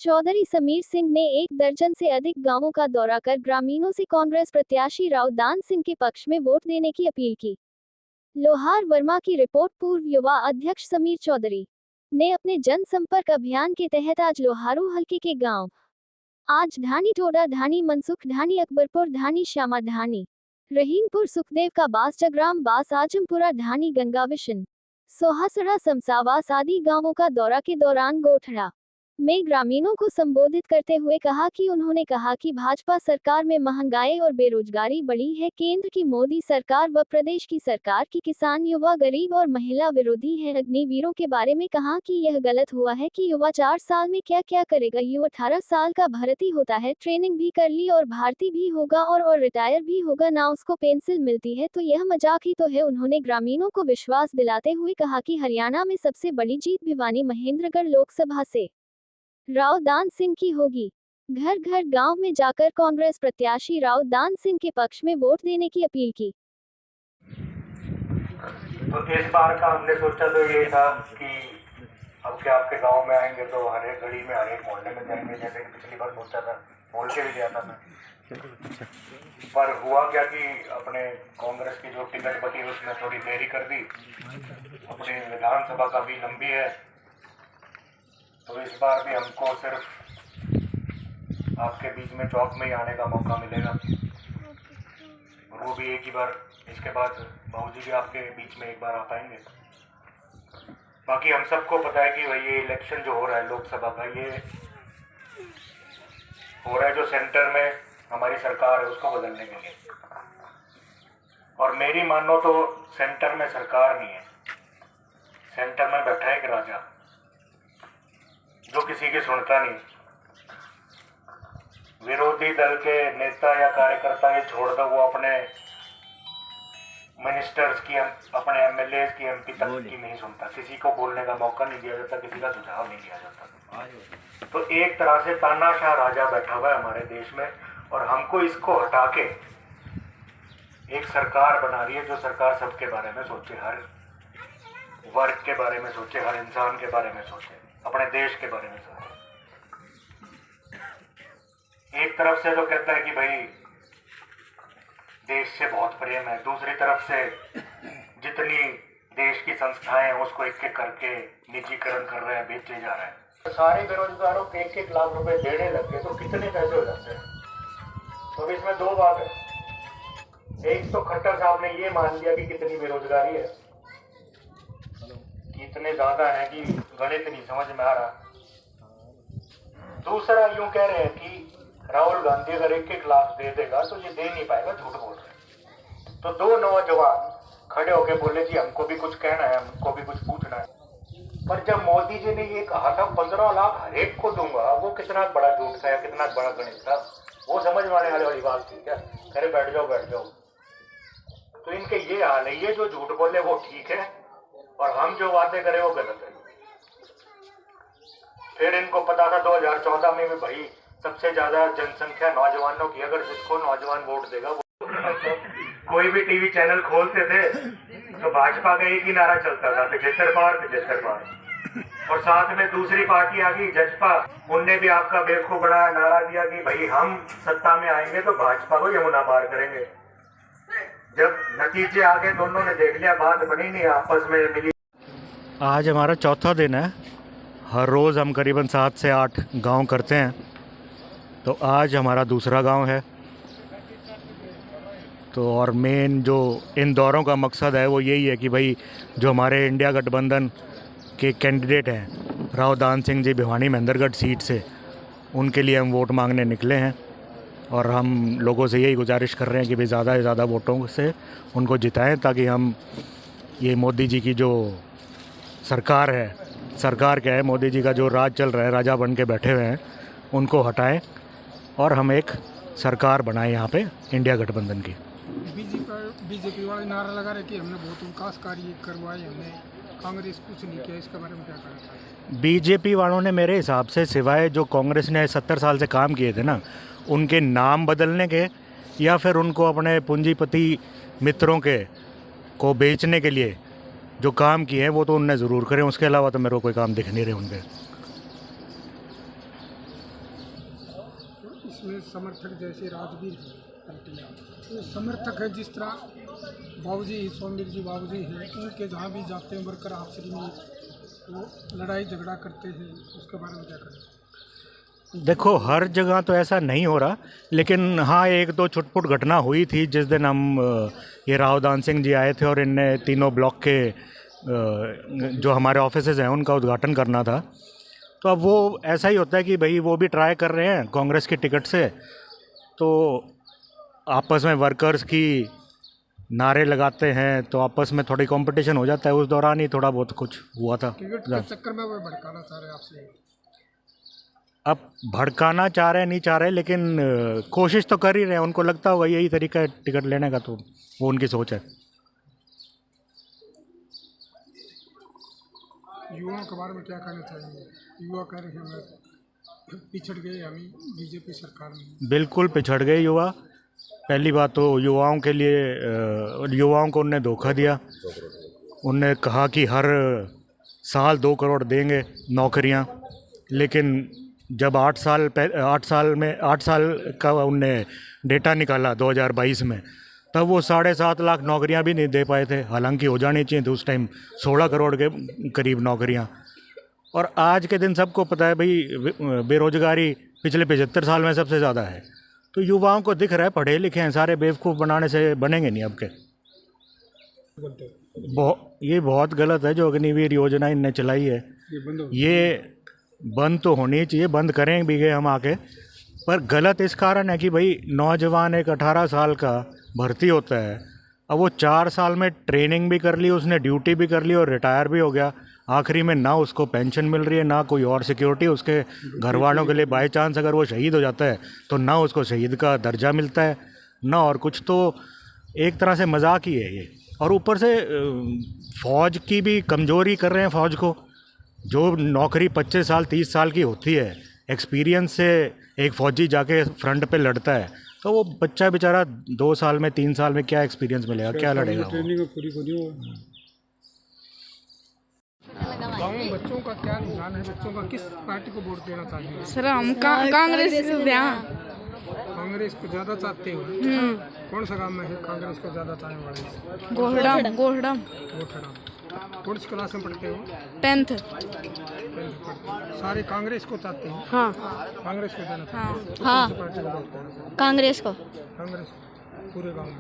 चौधरी समीर सिंह ने 1 दर्जन से अधिक गांवों का दौरा कर ग्रामीणों से कांग्रेस प्रत्याशी राव दान सिंह के पक्ष में वोट देने की अपील की। लोहार वर्मा की रिपोर्ट। पूर्व युवा अध्यक्ष समीर चौधरी ने अपने जनसंपर्क अभियान के तहत आज लोहारू हलके के गांव आज ढानी टोडा ढानी मनसुख ढानी अकबरपुर ढानी श्यामा ढानी रहीमपुर सुखदेव का बास जगराम बास आजमपुरा ढानी गंगाविशन सोहासड़ा समसावास आदि गांवों का दौरा के दौरान गोठड़ा में ग्रामीणों को संबोधित करते हुए कहा कि उन्होंने कहा कि भाजपा सरकार में महंगाई और बेरोजगारी बढ़ी है। केंद्र की मोदी सरकार व प्रदेश की सरकार की किसान युवा गरीब और महिला विरोधी है। अग्निवीरों के बारे में कहा कि यह गलत हुआ है कि युवा 4 साल में क्या क्या करेगा। युवा 18 साल का भर्ती होता है, ट्रेनिंग भी कर ली और भारती भी होगा और रिटायर भी होगा, ना उसको पेंसिल मिलती है, तो यह मजाक ही तो है। उन्होंने ग्रामीणों को विश्वास दिलाते हुए कहा कि हरियाणा में सबसे बड़ी जीत भिवानी महेंद्रगढ़ लोकसभा से राव दान सिंह की होगी। घर घर गांव में जाकर कांग्रेस प्रत्याशी राव दान सिंह के पक्ष में वोट देने की अपील की। तो इस बार का हमने सोचा तो ये था कि अब क्या आपके गांव में आएंगे तो हर एक गली में हर एक मोहल्ले में जाएंगे, जैसे कि पिछली बार सोचा था, बोल के भी गया था मैं। पर हुआ क्या कि अपने कांग्रेस की जो टिकट बची उसने थोड़ी देरी कर दी। अपनी विधानसभा काफी लंबी है, तो इस बार भी हमको सिर्फ आपके बीच में चौक में ही आने का मौका मिलेगा, और वो भी एक ही बार। इसके बाद बाबूजी भी आपके बीच में एक बार आ पाएंगे। बाकी हम सबको पता है कि भाई ये इलेक्शन जो हो रहा है लोकसभा का, ये हो रहा है जो सेंटर में हमारी सरकार है उसको बदलने के लिए। और मेरी मानो तो सेंटर में सरकार नहीं है, सेंटर में बैठा है एक राजा जो किसी की सुनता नहीं। विरोधी दल के नेता या कार्यकर्ता ये छोड़ दो, वो अपने मिनिस्टर्स की, अपने एमएलए की, एमपी तक की नहीं सुनता। किसी को बोलने का मौका नहीं दिया जाता, किसी का सुझाव नहीं दिया जाता। तो एक तरह से तानाशाह राजा बैठा हुआ है हमारे देश में, और हमको इसको हटा के एक सरकार बना रही है जो सरकार सबके बारे में सोचे, हर वर्ग के बारे में सोचे, हर इंसान के बारे में सोचे, अपने देश के बारे में सोचे। एक तरफ से तो कहता है कि भाई देश से बहुत प्रेम है, दूसरी तरफ से जितनी देश की संस्थाएं हैं उसको एक एक करके निजीकरण कर रहे हैं, बेचे जा रहे हैं। तो सारे बेरोजगारों को 1-1 लाख रुपए देने लग गए तो कितने पैसे हो जाते हैं। तो अब इसमें 2 बात है। एक तो खट्टर साहब ने ये मान लिया कि कितनी बेरोजगारी है, इतने ज्यादा है कि गणित नहीं समझ में आ रहा। दूसरा यूं कह रहे हैं कि राहुल गांधी अगर 1-1 लाख दे देगा तो ये दे नहीं पाएगा, झूठ बोल रहे हैं। तो 2 नौजवान खड़े होके बोले जी हमको भी कुछ कहना है, हमको भी कुछ पूछना है। पर जब मोदी जी ने ये कहा था 15 लाख हर एक को दूंगा, वो कितना बड़ा झूठ था या कितना बड़ा गणित था, वो समझ में आने वाली बात थी क्या? अरे बैठ जाओ बैठ जाओ। तो इनके ये हाल है, ये जो झूठ बोले वो ठीक है और हम जो वादे करें वो गलत है। फिर इनको पता था 2014 में भी भाई सबसे ज्यादा जनसंख्या नौजवानों की, अगर जिसको नौजवान वोट देगा वो कोई भी टीवी चैनल खोलते थे तो भाजपा का एक ही नारा चलता था, 75 पार 75 पार। और साथ में दूसरी पार्टी आ गई जजपा, उनने भी आपका बेवकूफ बड़ा नारा दिया कि भाई हम सत्ता में आएंगे तो भाजपा को यमुना पार करेंगे। जब नतीजे आ गए दोनों ने देख लिया, बात बनी नहीं, आपस में मिली। आज हमारा चौथा दिन है। हर रोज़ हम करीबन 7 से 8 गांव करते हैं, तो आज हमारा दूसरा गांव है। तो और मेन जो इन दौरों का मकसद है वो यही है कि भाई जो हमारे इंडिया गठबंधन के कैंडिडेट हैं राव दान सिंह जी भिवानी महेंद्रगढ़ सीट से, उनके लिए हम वोट मांगने निकले हैं। और हम लोगों से यही गुजारिश कर रहे हैं कि भाई ज़्यादा से ज़्यादा वोटों से उनको जिताएं, ताकि हम ये मोदी जी की जो सरकार है, सरकार क्या है, मोदी जी का जो राज चल रहा है, राजा बन के बैठे हुए हैं, उनको हटाएं और हम एक सरकार बनाएं यहाँ पे इंडिया गठबंधन की। बीजेपी वाले नारा लगा रहे कि हमने बहुत विकास कार्य करवाए, हमने कांग्रेस कुछ नहीं किया, इसके बारे में क्या कहना चाहिए? बीजेपी वालों ने मेरे हिसाब से सिवाय जो कांग्रेस ने 70 साल से काम किए थे ना, उनके नाम बदलने के या फिर उनको अपने पूंजीपति मित्रों के को बेचने के लिए जो काम किए हैं वो तो उनने ज़रूर करें, उसके अलावा तो मेरे को कोई काम दिख नहीं रहे उनके। इसमें समर्थक जैसे राजवीर पार्टियाँ तो समर्थक है, जिस तरह बाबूजी सोमवीर जी बाबूजी हैं, उनके जहाँ भी जाते हैं वर्कर आपसी में वो लड़ाई झगड़ा करते हैं, उसके बारे में क्या करें? देखो, हर जगह तो ऐसा नहीं हो रहा, लेकिन हाँ एक दो छुटपुट घटना हुई थी जिस दिन हम ये राव दान सिंह जी आए थे और इनने तीनों ब्लॉक के जो हमारे ऑफिसेज हैं उनका उद्घाटन करना था। तो अब वो ऐसा ही होता है कि भाई वो भी ट्राई कर रहे हैं कांग्रेस की टिकट से, तो आपस में वर्कर्स की नारे लगाते हैं तो आपस में थोड़ी कंपटीशन हो जाता है, उस दौरान ही थोड़ा बहुत कुछ हुआ था। टिकट के चक्कर में वो भड़काना चाह रहे हैं आपसे। अब भड़काना चाह रहे हैं नहीं चाह रहे, लेकिन कोशिश तो कर ही रहे हैं, उनको लगता होगा यही तरीका है टिकट लेने का, तो वो उनकी सोच है। युवाओं के बारे में क्या कहना चाहेंगे? युवा कह रहे हैं हम पिछड़ गए, हमें बीजेपी सरकार में। बिल्कुल पिछड़ गए युवा। पहली बात तो युवाओं के लिए युवाओं को उनने धोखा दिया। उनने कहा कि हर साल 2 करोड़ देंगे नौकरियां, लेकिन जब 8 साल का उनने डेटा निकाला 2022 में, तब वो 7.5 लाख नौकरियां भी नहीं दे पाए थे, हालांकि हो जानी चाहिए थी उस टाइम 16 करोड़ के करीब नौकरियां। और आज के दिन सबको पता है भाई बेरोजगारी पिछले 75 साल में सबसे ज़्यादा है। तो युवाओं को दिख रहा है पढ़े लिखे हैं सारे, बेवकूफ़ बनाने से बनेंगे नहीं अब के। ये बहुत गलत है जो अग्निवीर योजना इनने चलाई है, ये बंद तो होनी चाहिए, बंद करें भी गए हम आके, पर गलत इस कारण है कि भाई नौजवान एक 18 साल का भर्ती होता है, अब वो 4 साल में ट्रेनिंग भी कर ली, उसने ड्यूटी भी कर ली और रिटायर भी हो गया, आखिरी में ना उसको पेंशन मिल रही है ना कोई और सिक्योरिटी उसके घर वालों के लिए। बाई चांस अगर वो शहीद हो जाता है तो ना उसको शहीद का दर्जा मिलता है ना और कुछ, तो एक तरह से मजाक ही है ये। और ऊपर से फ़ौज की भी कमज़ोरी कर रहे हैं फ़ौज को। जो नौकरी 25 साल 30 साल की होती है, एक्सपीरियंस से एक फ़ौजी जाके फ्रंट पे लड़ता है, तो वो बच्चा बेचारा 2 साल में 3 साल में क्या एक्सपीरियंस मिलेगा, क्या लड़ेगा वो? ट्रेनिंग पूरी पूरी हो। गाँव में बच्चों का क्या रुझान है? बच्चों का किस पार्टी को वोट देना चाहिए? सर हम कांग्रेस कांग्रेस को ज़्यादा चाहते हो? कौन सा गाँव में है कांग्रेस को ज़्यादा चाहने वाले? गोहड़म। कौन सी क्लास में पढ़ते हो? 10th। सारे कांग्रेस को चाहते हैं? हाँ कांग्रेस को देना चाहते हैं? हाँ कौन सी पार्टी को वोट देना चाहते हैं? कांग्रेस को। कांग्रेस पूरे गाँव में।